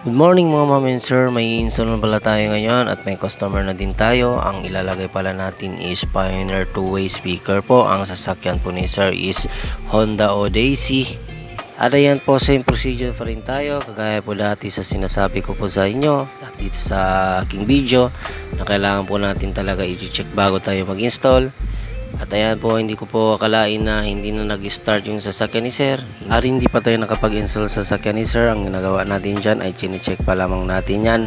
Good morning mga ma'am and sir, may install na pala tayo ngayon at may customer na din tayo. Ang ilalagay pala natin is Pioneer 2-way speaker po. Ang sasakyan po ni sir is Honda Odyssey. At ayan po, same procedure pa rin tayo. Kagaya po dati sa sinasabi ko po sa inyo at dito sa aking video na kailangan po natin talaga i-check bago tayo mag-install. At ayan po, hindi ko po akalain na hindi na nag-start yung sasakyan ni sir. Hindi pa tayo nakapag-install sa sasakyan ni sir. Ang ginagawa natin dyan ay chine-check pa lamang natin yan.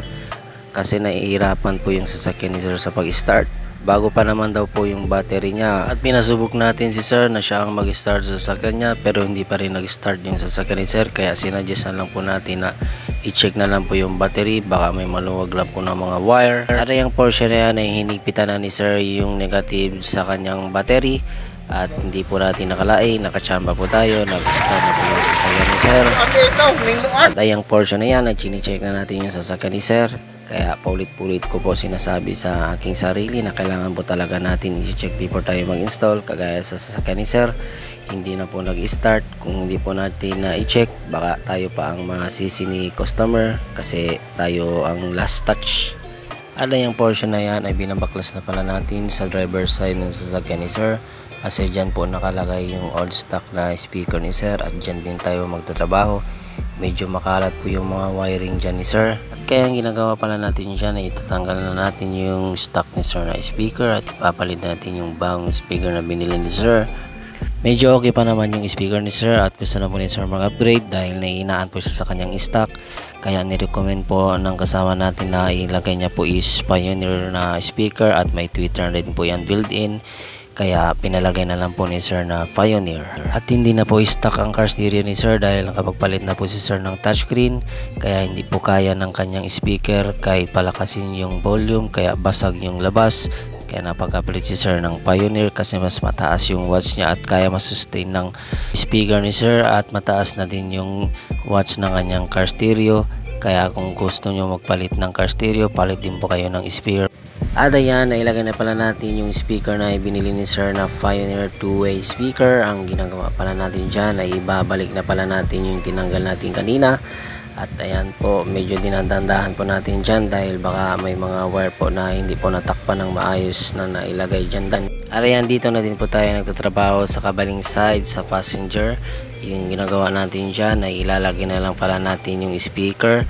Kasi nahihirapan po yung sasakyan ni sir sa pag-start. Bago pa naman daw po yung battery niya. At pinasubok natin si sir na siya ang mag-start sa sasakyan niya. Pero hindi pa rin nag-start yung sasakyan ni sir. Kaya sinadyasan lang po natin na i-check na lang po yung battery, baka may maluwag lang po ng mga wire. At yung portion na yan ay hinigpitan na ni sir yung negative sa kanyang battery. At hindi po natin nakalain, nakachamba po tayo, nag-start na po yung sasakyan ni sir. At yung portion na yan ay chine-check na natin yung sasakyan ni sir. Kaya paulit-pulit ko po sinasabi sa aking sarili na kailangan po talaga natin i-check before tayo mag-install. Kagaya sa sasakyan ni sir, hindi na po nag-start. Kung hindi po natin na i-check, baka tayo pa ang masisi ni customer kasi tayo ang last touch. At yung portion na yan ay binabaklas na pala natin sa driver side ng sasakyan ni sir. Kasi dyan po nakalagay yung old stock na speaker ni sir at dyan din tayo magtatrabaho. Medyo makalat po yung mga wiring dyan ni sir. At kaya ang ginagawa pala natin dyan ay itatanggal na natin yung stock ni sir na speaker at ipapalit natin yung bagong speaker na binili ni sir. Medyo okay pa naman yung speaker ni sir at gusto na po ni sir mag-upgrade dahil naiinaan po siya sa kanyang stock. Kaya nirecommend po ng kasama natin na ilagay niya po is Pioneer na speaker at may tweeter din po yan built-in. Kaya pinalagay na lang po ni sir na Pioneer. At hindi na po stock ang car stereo ni sir dahil nakapagpalit na po si sir ng touchscreen. Kaya hindi po kaya ng kanyang speaker kahit palakasin yung volume, kaya basag yung labas. Kaya napagpalit si sir ng Pioneer kasi mas mataas yung watts niya at kaya masustain ng speaker ni sir at mataas na din yung watts ng kanyang car stereo. Kaya kung gusto nyo magpalit ng car stereo, palit din po kayo ng speaker. At ayan, nailagay na pala natin yung speaker na ibinili ni sir na Pioneer 2-way speaker. Ang ginagawa pala natin dyan ay ibabalik na pala natin yung tinanggal natin kanina. At ayan po, medyo dinadandahan po natin dyan dahil baka may mga wire po na hindi po natakpan ng maayos na nailagay dyan. At ayan, dito na din po tayo nagtatrabaho sa kabaling side sa passenger. Yung ginagawa natin dyan ay ilalagay na lang pala natin yung speaker.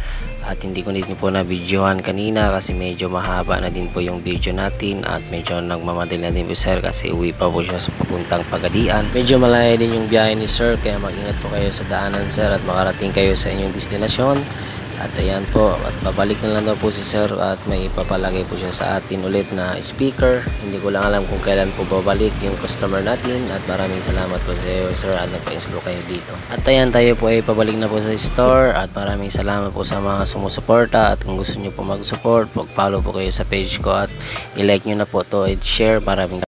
At hindi ko din po na videohan kanina kasi medyo mahaba na din po yung video natin at medyo nagmamadali na din po sir kasi uwi pa po siya sa papuntang Pagadian. Medyo malayo din yung biyahe ni sir kaya mag-ingat po kayo sa daanan sir at makarating kayo sa inyong destinasyon. At ayan po, at babalik na lang daw po si sir at may ipapalagay po siya sa atin ulit na speaker. Hindi ko lang alam kung kailan po babalik yung customer natin at maraming salamat po sa iyo sir at nagpa-install kayo dito. At ayan, tayo po ay pabalik na po sa store at maraming salamat po sa mga sumusuporta at kung gusto nyo po mag-support, follow po kayo sa page ko at i-like nyo na po to at share. Maraming